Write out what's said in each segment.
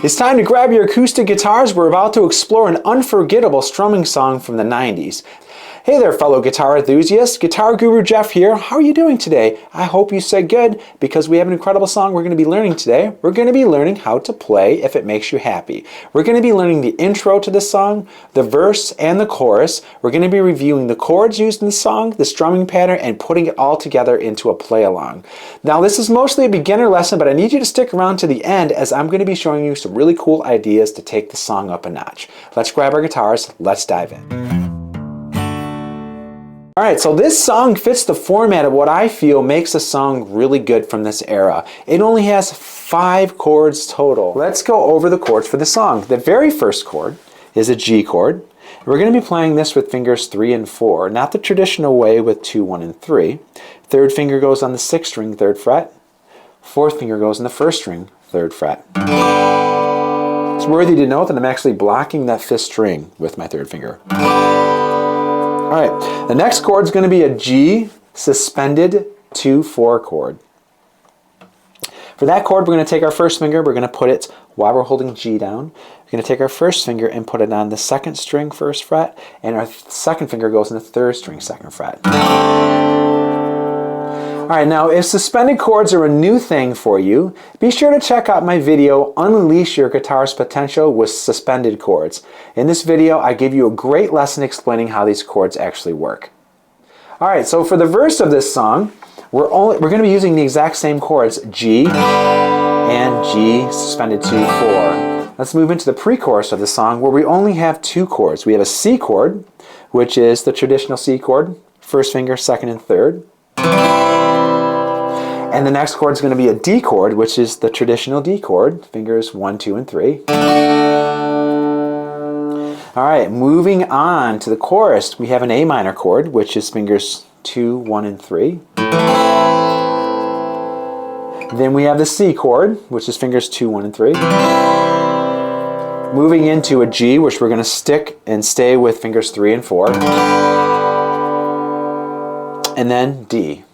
It's time to grab your acoustic guitars. We're about to explore an unforgettable strumming song from the 90s. Hey there, fellow guitar enthusiasts. Guitar Guru Jeff here. How are you doing today? I hope you said good, because we have an incredible song we're going to be learning today. We're going to be learning how to play If It Makes You Happy. We're going to be learning the intro to the song, the verse, and the chorus. We're going to be reviewing the chords used in the song, the strumming pattern, and putting it all together into a play-along. Now, this is mostly a beginner lesson, but I need you to stick around to the end, as I'm going to be showing you some really cool ideas to take the song up a notch. Let's grab our guitars. Let's dive in. Alright, so this song fits the format of what I feel makes a song really good from this era. It only has 5 chords total. Let's go over the chords for the song. The very first chord is a G chord. We're going to be playing this with fingers 3 and 4, not the traditional way with 2, 1, and 3. Third finger goes on the 6th string, 3rd fret. Fourth finger goes on the 1st string, 3rd fret. It's worthy to note that I'm actually blocking that 5th string with my 3rd finger. Alright, the next chord is going to be a G suspended 2-4 chord. For that chord, we're going to take our first finger, we're going to put it while we're holding G down. We're going to take our first finger and put it on the 2nd string, 1st fret, and our second finger goes on the 3rd string, 2nd fret. Alright, now if suspended chords are a new thing for you, be sure to check out my video, Unleash Your Guitar's Potential with Suspended Chords. In this video, I give you a great lesson explaining how these chords actually work. Alright, so for the verse of this song, we're going to be using the exact same chords, G and G suspended 2-4. Let's move into the pre-chorus of the song, where we only have 2 chords. We have a C chord, which is the traditional C chord, first finger, 2nd and 3rd. And the next chord is going to be a D chord, which is the traditional D chord, fingers 1, 2, and 3. Alright, moving on to the chorus, we have an A minor chord, which is fingers 2, 1, and 3. Then we have the C chord, which is fingers 2, 1, and 3. Moving into a G, which we're going to stick and stay with fingers 3 and 4. And then D.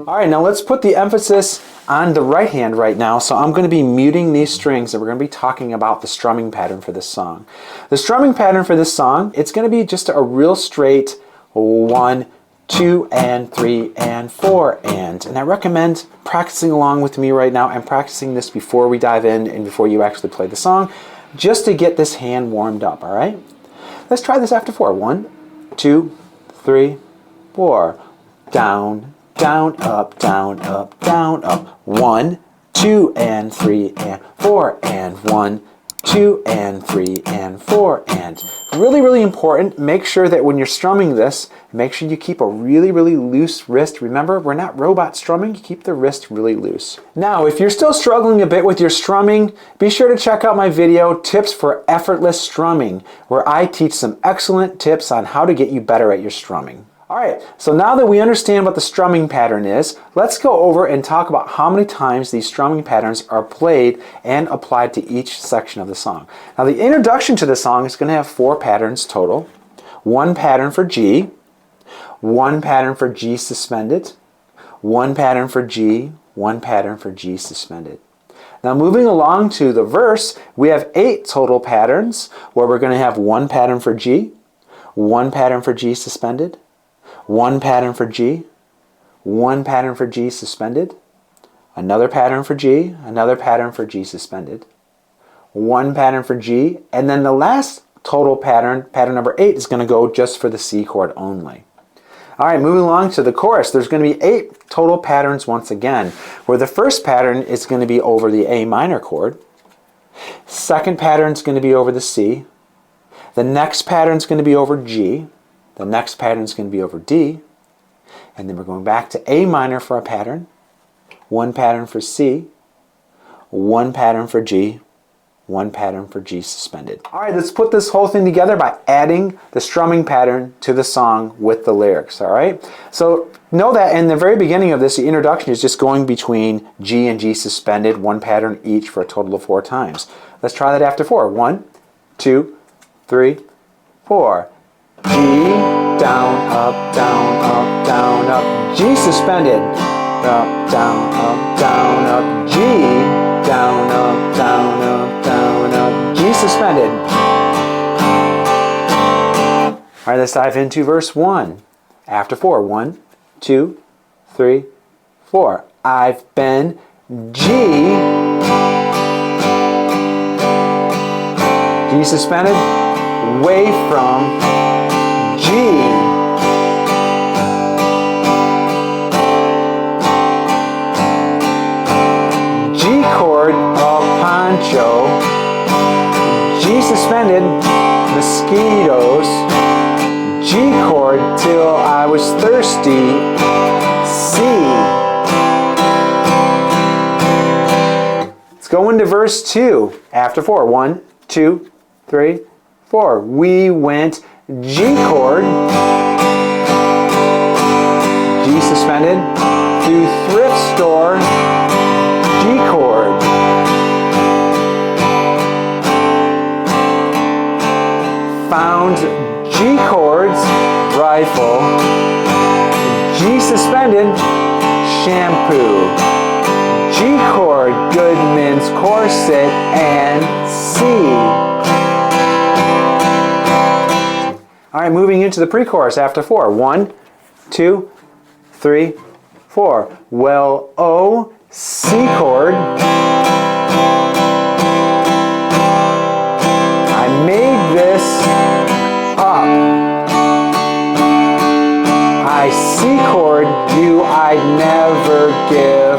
Alright, now let's put the emphasis on the right hand right now. So I'm going to be muting these strings, and we're going to be talking about the strumming pattern for this song. The strumming pattern for this song, it's going to be just a real straight 1, 2, and 3, and 4, and I recommend practicing along with me right now and practicing this before we dive in and before you actually play the song, just to get this hand warmed up, alright? Let's try this after 4. 1, 2, 3, 4. Down, down, up, down, up, down, up. 1, 2, and 3, and 4, and 1, 2, and 3, and 4, and. Really, really important, make sure that when you're strumming this, make sure you keep a really, really loose wrist. Remember, we're not robot strumming, you keep the wrist really loose. Now, if you're still struggling a bit with your strumming, be sure to check out my video, Tips for Effortless Strumming, where I teach some excellent tips on how to get you better at your strumming. Alright, so now that we understand what the strumming pattern is, let's go over and talk about how many times these strumming patterns are played and applied to each section of the song. Now, the introduction to the song is going to have 4 patterns total. 1 pattern for G, 1 pattern for G suspended, 1 pattern for G, 1 pattern for G suspended. Now, moving along to the verse, we have 8 total patterns, where we're going to have 1 pattern for G, 1 pattern for G suspended, 1 pattern for G, 1 pattern for G suspended, another pattern for G, another pattern for G suspended, 1 pattern for G, and then the last total pattern, pattern number 8, is going to go just for the C chord only. Alright, moving along to the chorus, there's going to be 8 total patterns once again, where the first pattern is going to be over the A minor chord, second pattern is going to be over the C, the next pattern is going to be over G, the next pattern is going to be over D, and then we're going back to A minor for a pattern, 1 pattern for C, 1 pattern for G, 1 pattern for G suspended. Alright, let's put this whole thing together by adding the strumming pattern to the song with the lyrics, alright? So know that in the very beginning of this, the introduction is just going between G and G suspended, 1 pattern each for a total of 4 times. Let's try that after 4. 1, 2, 3, 4. G, down, up, down, up, down, up. G suspended. Up, down, up, G, down, up, down, up, down, up. G suspended. All right, let's dive into verse 1. After 4. 1, 2, 3, 4. I've been G. G suspended. Away from G. G chord of poncho. G suspended. Mosquitoes. G chord till I was thirsty. C. Let's go into verse 2. After 4. 1, 2, 3, 4. We went G chord. G suspended. To thrift store. G chord. Found G chords, rifle, G suspended, shampoo, G chord, Goodman's corset, and C. All right, moving into the pre-chorus after 4. 1, 2, 3, 4. Well, O, C chord. I made this up. I C chord you, I'd never give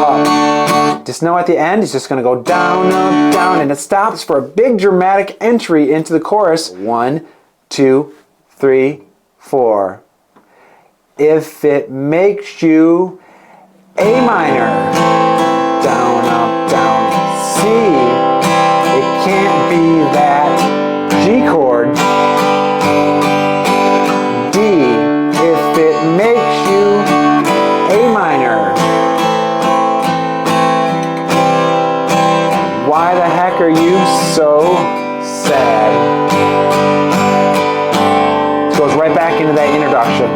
up. Just know at the end it's just going to go down, up, down, and it stops for a big dramatic entry into the chorus. 1, 2, 3, 4. If it makes you A minor, down, up, down, C. It can't be that G chord. D, if it makes you A minor. Why the heck are you so sad? It goes right back into that introduction.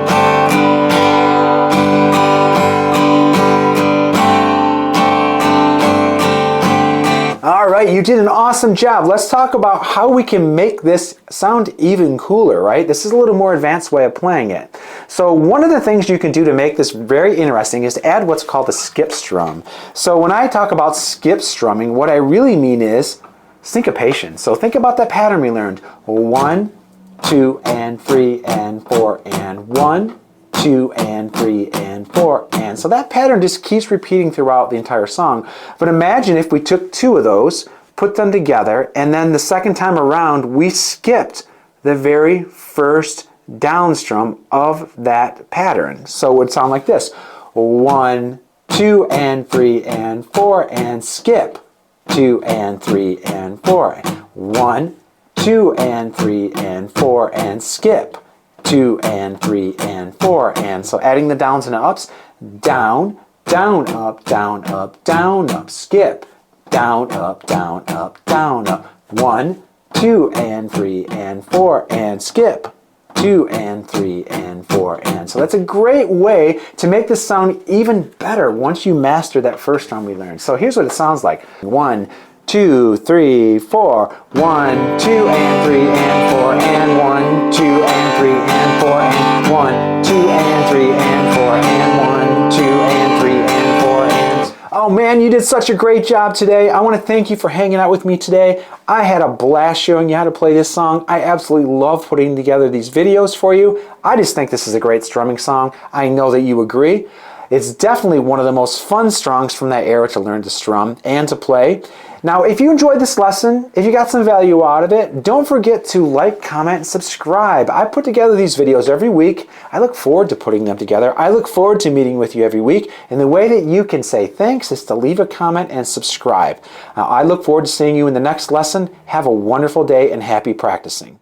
All right, you did an awesome job. Let's talk about how we can make this sound even cooler, right? This is a little more advanced way of playing it. So one of the things you can do to make this very interesting is to add what's called a skip strum. So when I talk about skip strumming, what I really mean is syncopation. So think about that pattern we learned. 1, 2, and 3, and 4, and 1, 2, and 3, and 4, and so that pattern just keeps repeating throughout the entire song. But imagine if we took 2 of those, put them together, and then the second time around we skipped the very first down strum of that pattern. So it would sound like this. 1, 2, and 3, and 4, and skip. 2, and 3, and 4. 1, 2, and 3, and 4, and skip. 2, and 3, and 4, and so adding the downs and ups, down, down, up, down, up, down, up, skip, down, up, down, up, down, up, 1, 2, and 3, and 4, and skip, 2, and 3, and 4, and so that's a great way to make this sound even better once you master that first drum we learned. So here's what it sounds like. 1, 2, 3, 4, 1, 2, and 3, and 4, and 1, 2, and 3, and 4, and 1, 2, and 3, and 4, and 1, 2, and 3, and 4, and... Oh man, you did such a great job today. I want to thank you for hanging out with me today. I had a blast showing you how to play this song. I absolutely love putting together these videos for you. I just think this is a great strumming song. I know that you agree. It's definitely one of the most fun songs from that era to learn to strum and to play. Now, if you enjoyed this lesson, if you got some value out of it, don't forget to like, comment, and subscribe. I put together these videos every week. I look forward to putting them together. I look forward to meeting with you every week. And the way that you can say thanks is to leave a comment and subscribe. Now, I look forward to seeing you in the next lesson. Have a wonderful day and happy practicing.